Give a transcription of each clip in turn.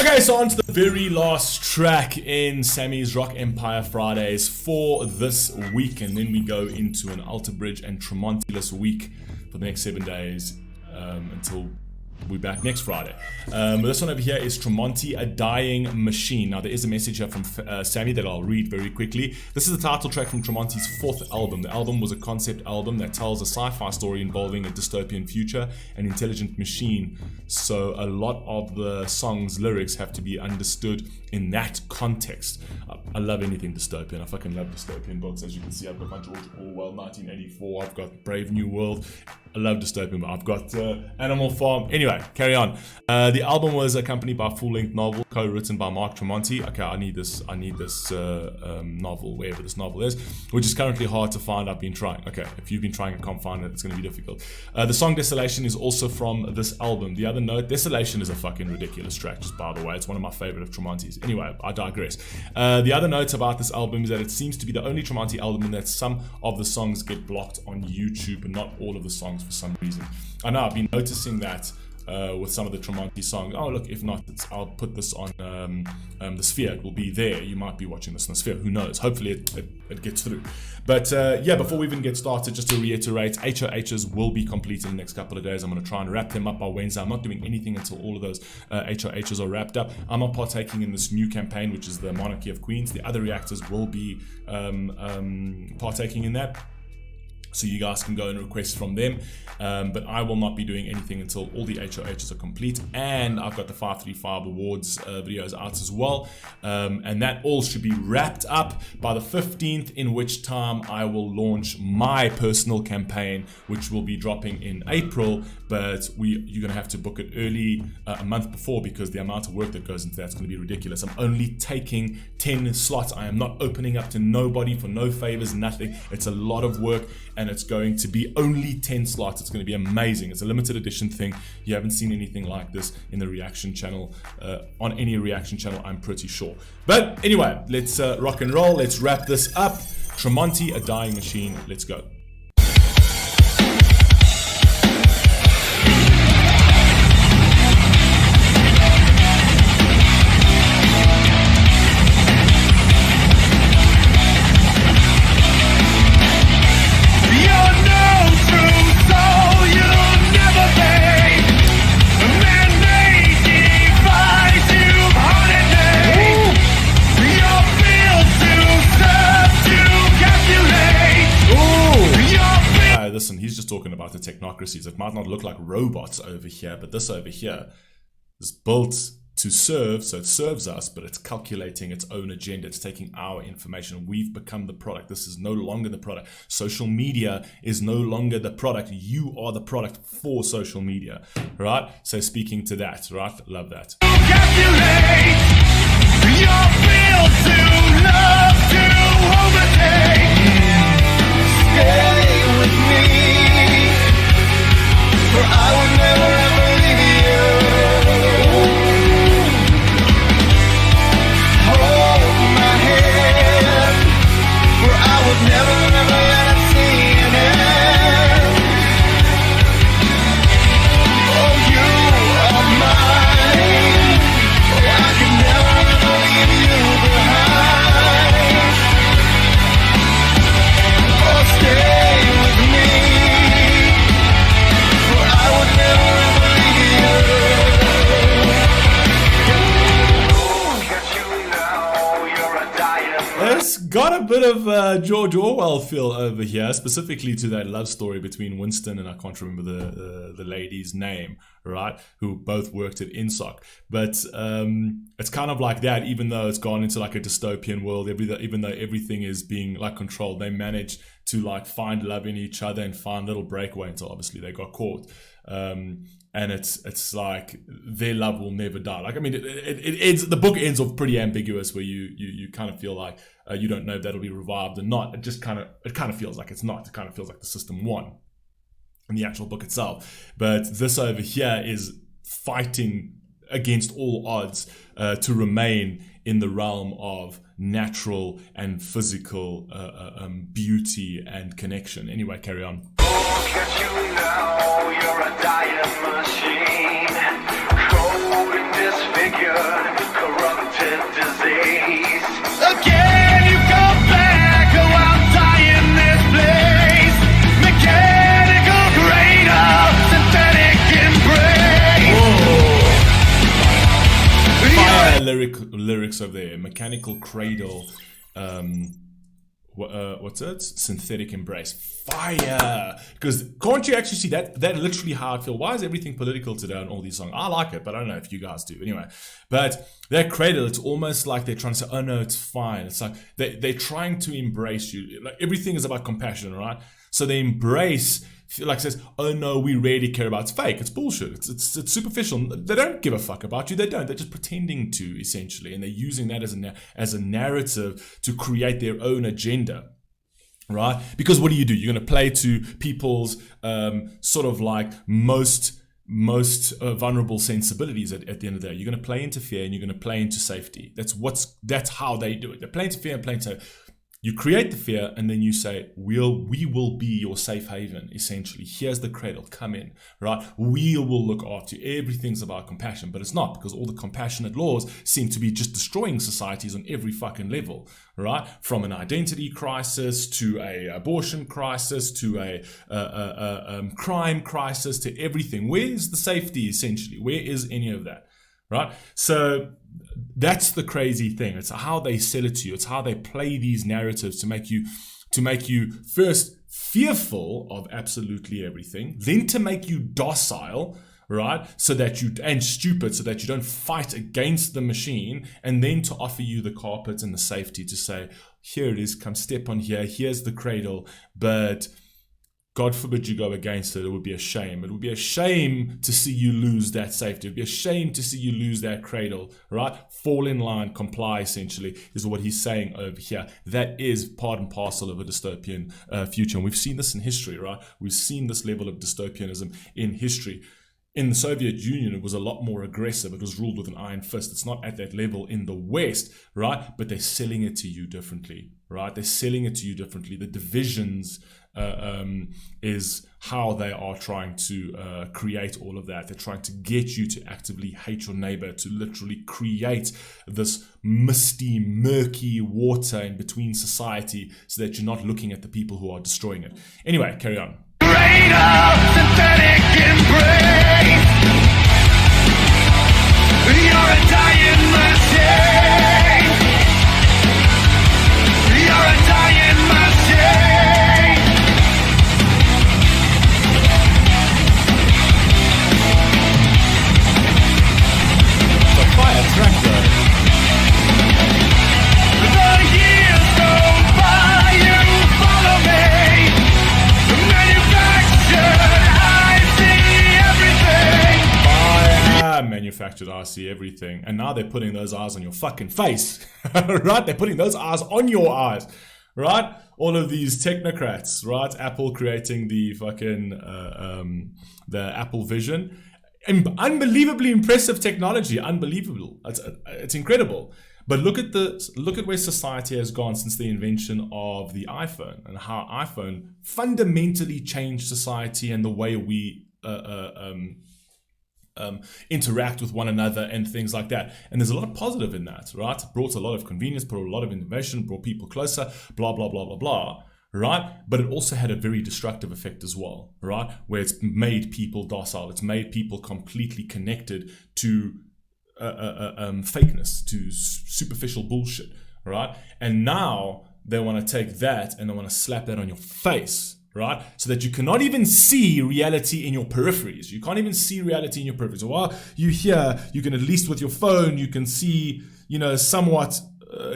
Okay, so on to the very last track in Sammy's Rock Empire Fridays for this week, and then we go into an Alter Bridge and Tremonti-less week for the next 7 days until we're back next Friday. But this one over here is Tremonti, A Dying Machine. Now there is a message here from Sammy that I'll read very quickly. This is the title track from Tremonti's 4th album. The album was a concept album that tells a sci-fi story involving a dystopian future and intelligent machine. So a lot of the song's lyrics have to be understood in that context. I love anything dystopian. I fucking love dystopian books. As you can see, I've got George Orwell, 1984. I've got Brave New World. I love dystopian, but I've got Animal Farm. Anyway, carry on. The album was accompanied by a full-length novel co-written by Mark Tremonti. Okay, I need this novel, wherever this novel is, which is currently hard to find. I've been trying. Okay, if you've been trying and can't find it, it's going to be difficult. The song Desolation is also from this album. The other note, Desolation is a fucking ridiculous track, just by the way. It's one of my favorite of Tremonti's. Anyway, I digress. The other note about this album is that it seems to be the only Tremonti album in that some of the songs get blocked on YouTube and not all of the songs for some reason. I know I've been noticing that with some of the Tremonti songs. Oh look, if not, I'll put this on the Sphere. It will be there. You might be watching this on the Sphere. Who knows? Hopefully it gets through. But yeah, before we even get started, just to reiterate, HOHs will be completed in the next couple of days. I'm going to try and wrap them up by Wednesday. I'm not doing anything until all of those HOHs are wrapped up. I'm not partaking in this new campaign, which is the Monarchy of Queens. The other reactors will be partaking in that. So you guys can go and request from them, but I will not be doing anything until all the HOHs are complete, and I've got the 535 awards videos out as well, and that all should be wrapped up by the 15th, in which time I will launch my personal campaign, which will be dropping in April, but you're going to have to book it early, a month before, because the amount of work that goes into that's going to be ridiculous. I'm only taking 10 slots. I am not opening up to nobody for no favors, nothing. It's a lot of work, and it's going to be only 10 slots. It's going to be amazing. It's a limited edition thing. You haven't seen anything like this in the reaction channel, on any reaction channel, I'm pretty sure. But anyway, let's rock and roll. Let's wrap this up. Tremonti, A Dying Machine. Let's go. Listen, he's just talking about the technocracies. It might not look like robots over here, but this over here is built to serve, so it serves us, but it's calculating its own agenda. It's taking our information. We've become the product. This is no longer the product. Social media is no longer the product. You are the product for social media, right? So speaking to that, right? Love that. Calculate your feel to love to overtake. Stay with me, for I will never ever leave you. Hold my hand, for I would never ever let it see an end. Oh, you are mine. Oh, I can never ever leave you behind. Oh, stay with me, for I would never ever leave you. It's got a bit of George Orwell feel over here, specifically to that love story between Winston and I can't remember the lady's name, right? Who both worked at INSOC. But it's kind of like that, even though it's gone into like a dystopian world. Even though everything is being like controlled, they managed to like find love in each other and find little breakaway until obviously they got caught. And it's like their love will never die. Like, I mean, it ends, the book ends off pretty ambiguous, where you kind of feel like you don't know if that'll be revived or not. It kind of feels like it's not. It kind of feels like the system won in the actual book itself. But this over here is fighting against all odds to remain in the realm of natural and physical beauty and connection. Anyway, carry on. Look at you now, you're a dying machine, cold and disfigured. lyrics over there. Mechanical cradle. What's it? Synthetic embrace. Fire! Because can't you actually see that? That literally how I feel. Why is everything political today on all these songs? I like it, but I don't know if you guys do. Anyway, but that cradle, it's almost like they're trying to say, oh no, it's fine. It's like they're trying to embrace you. Like everything is about compassion, right? So they embrace, like says, oh no, we rarely care about. It's fake. It's bullshit. It's superficial. They don't give a fuck about you. They don't. They're just pretending to, essentially, and they're using that as a narrative to create their own agenda. Right? Because what do? You're going to play to people's sort of like most vulnerable sensibilities at the end of the day. You're going to play into fear and you're going to play into safety. That's how they do it. They're playing to fear and playing to. You create the fear and then you say, we will be your safe haven, essentially. Here's the cradle, come in, right? We will look after you. Everything's about compassion, but it's not, because all the compassionate laws seem to be just destroying societies on every fucking level, right? From an identity crisis to a abortion crisis to a crime crisis to everything. Where is the safety, essentially? Where is any of that, right? So that's the crazy thing. It's how they sell it to you. It's how they play these narratives to make you first fearful of absolutely everything, then to make you docile, right? And stupid, so that you don't fight against the machine, and then to offer you the carpet and the safety to say, here it is, come step on here, here's the cradle, but God forbid you go against it. It would be a shame. It would be a shame to see you lose that safety. It would be a shame to see you lose that cradle, right? Fall in line, comply, essentially, is what he's saying over here. That is part and parcel of a dystopian future. And we've seen this in history, right? We've seen this level of dystopianism in history. In the Soviet Union, it was a lot more aggressive. It was ruled with an iron fist. It's not at that level in the West, right? But they're selling it to you differently, right? They're selling it to you differently. The divisions is how they are trying to create all of that. They're trying to get you to actively hate your neighbor, to literally create this misty, murky water in between society so that you're not looking at the people who are destroying it. Anyway, carry on. Synthetic embrace. You're a dying machine. You're a dying machine. It's a fire track though. The years go by, you follow me. Manufactured, I see everything. And now they're putting those eyes on your fucking face. Right? They're putting those eyes on your eyes. Right? All of these technocrats, right? Apple creating the fucking the Apple Vision. Unbelievably impressive technology. Unbelievable. It's incredible. But look at where society has gone since the invention of the iPhone, and how iPhone fundamentally changed society and the way we interact with one another and things like that. And there's a lot of positive in that, right? It brought a lot of convenience, brought a lot of innovation, brought people closer, blah, blah, blah, blah, blah, right? But it also had a very destructive effect as well, right? Where it's made people docile. It's made people completely connected to fakeness, to superficial bullshit, right? And now they want to take that and they want to slap that on your face, right? So that you cannot even see reality in your peripheries. You can't even see reality in your peripheries. While you hear, you can at least with your phone, you can see, somewhat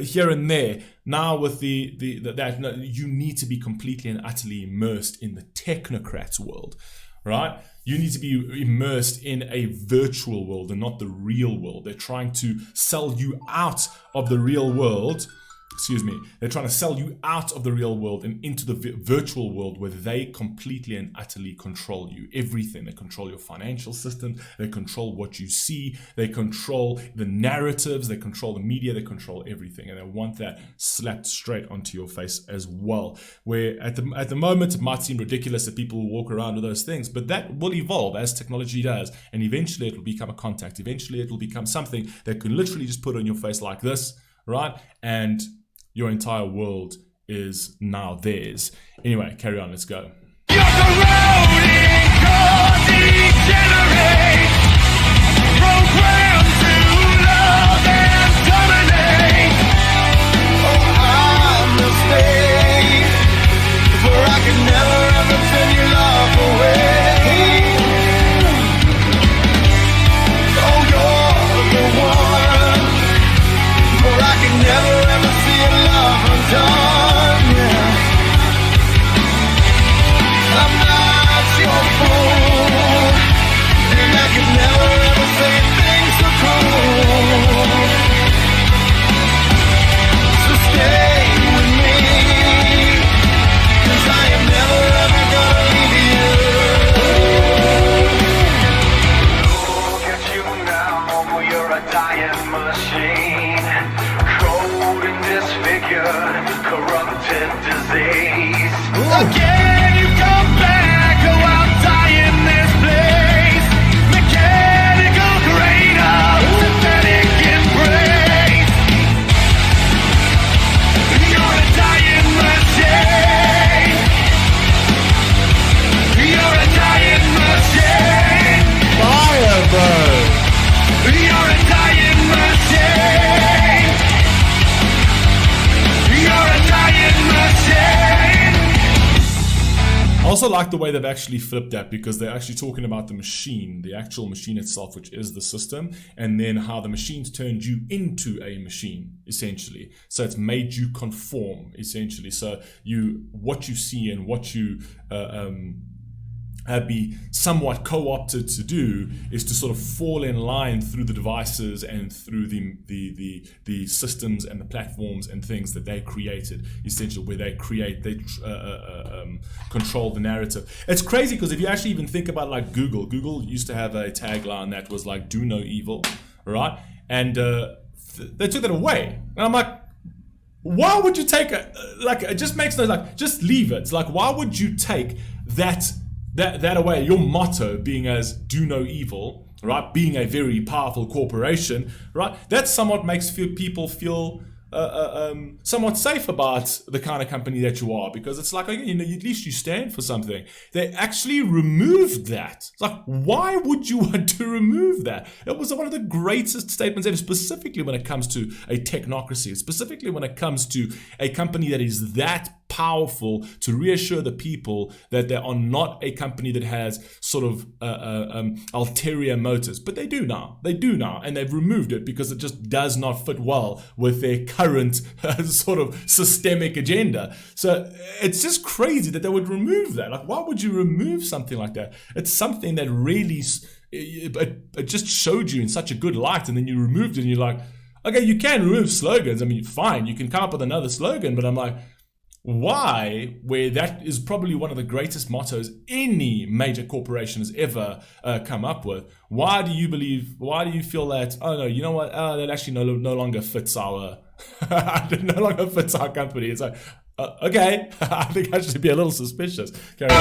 here and there. Now with that, you need to be completely and utterly immersed in the technocrats world, right? You need to be immersed in a virtual world and not the real world. They're trying to sell you out of the real world. They're trying to sell you out of the real world and into the virtual world where they completely and utterly control you. Everything. They control your financial system. They control what you see. They control the narratives. They control the media. They control everything. And they want that slapped straight onto your face as well. Where at the moment, it might seem ridiculous that people will walk around with those things, but that will evolve as technology does. And eventually it will become a contact. Eventually it will become something that can literally just put on your face like this, right? And your entire world is now theirs. Anyway, carry on, let's go. You're corroding, cause degenerate, programmed to love and dominate. also like the way they've actually flipped that, because they're actually talking about the machine, the actual machine itself, which is the system, and then how the machine's turned you into a machine, essentially. So it's made you conform, essentially. So what you see and what you be somewhat co-opted to do is to sort of fall in line through the devices and through the systems and the platforms and things that they created, essentially, where they control the narrative. It's crazy, because if you actually even think about like Google used to have a tagline that was like, "Do no evil," right? And they took that away, and I'm like, why would you take it just makes no, like, just leave it. Like, why would you take that away? Your motto being as "do no evil," right? Being a very powerful corporation, right? That somewhat makes people feel somewhat safe about the kind of company that you are, because it's like, okay, at least you stand for something. They actually removed that. It's like, why would you want to remove that? It was one of the greatest statements ever, specifically when it comes to a technocracy, specifically when it comes to a company that is that powerful to reassure the people that they are not a company that has sort of ulterior motives. But they do now, and they've removed it because it just does not fit well with their current sort of systemic agenda. So it's just crazy that they would remove that. Like, why would you remove something like that? It's something that really it just showed you in such a good light, and then you removed it, and you're like, okay, you can remove slogans. I mean, fine, you can come up with another slogan, but I'm like, why, where that is probably one of the greatest mottos any major corporation has ever come up with? Why do you feel that, oh no, you know what, that actually no longer fits our no longer fits our company? It's like, okay, I think I should be a little suspicious. Carry on.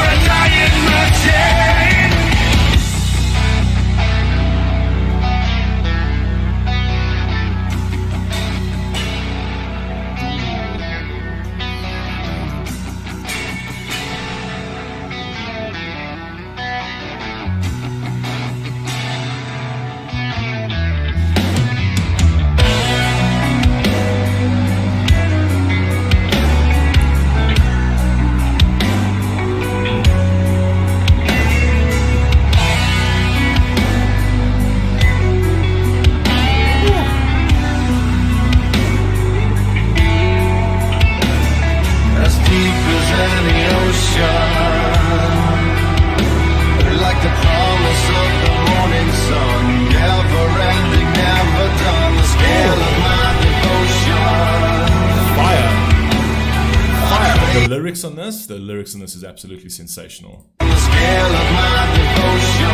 The lyrics on this is absolutely sensational. On the scale of my devotion,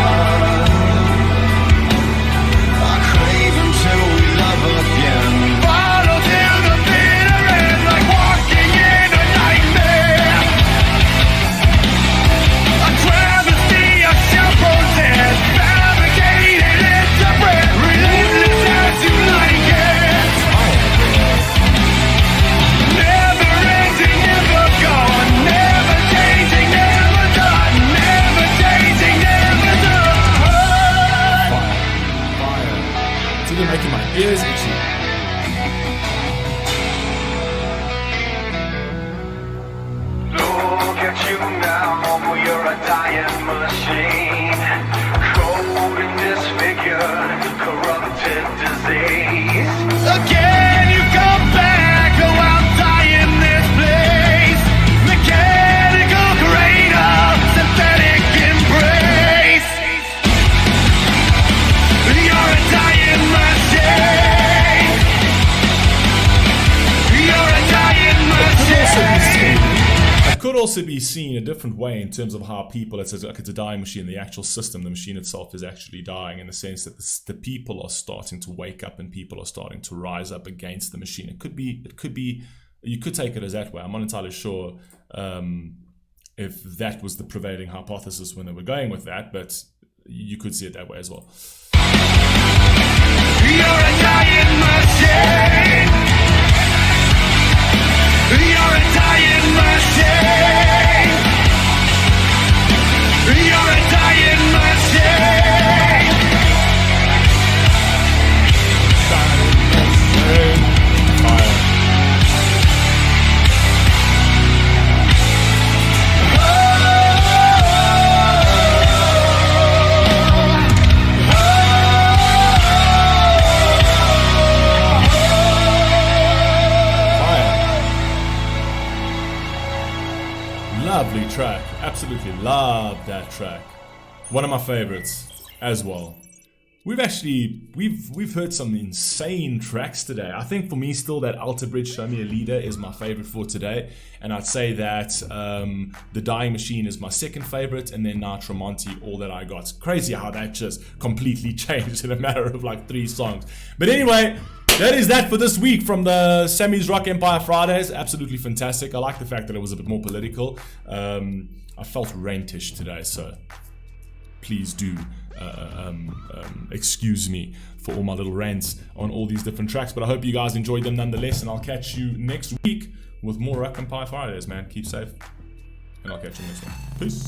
I crave until we love again. Bottled in the bitter end, like walking in a nightmare. A travesty, a shell protest, fabricated into bread, relentless as you like it. Never ending, never gone, never changing, never done, never changing, never done. Fire. It's even making my ears itchy. Look at you now, you're a dying machine. Cold and disfigured, corrupted disease. Again you come back, oh I'm dying this place. Mechanical cradle, synthetic embrace. You're a dying machine. You're a dying machine. It could also be seen a different way in terms of how people, it's like it's a dying machine. The actual system, the machine itself, is actually dying, in the sense that the people are starting to wake up and people are starting to rise up against the machine. It could be, you could take it as that way. I'm not entirely sure if that was the prevailing hypothesis when they were going with that, but you could see it that way as well. You're a dying machine. You're a dying machine. You're a dying machine. Fire. One of my favorites as well. We've heard some insane tracks today. I think for me still that Alter Bridge Show Me a Leader is my favorite for today, and I'd say that The Dying Machine is my second favorite, and then now Tremonti, All That I Got. Crazy how that just completely changed in a matter of like 3 songs. But anyway, that is that for this week from the Sammy's Rock Empire Fridays. Absolutely fantastic. I like the fact that it was a bit more political. I felt rantish today, so please do excuse me for all my little rants on all these different tracks, but I hope you guys enjoyed them nonetheless, and I'll catch you next week with more Rock Empire Fridays, man. Keep safe, and I'll catch you next one. Peace.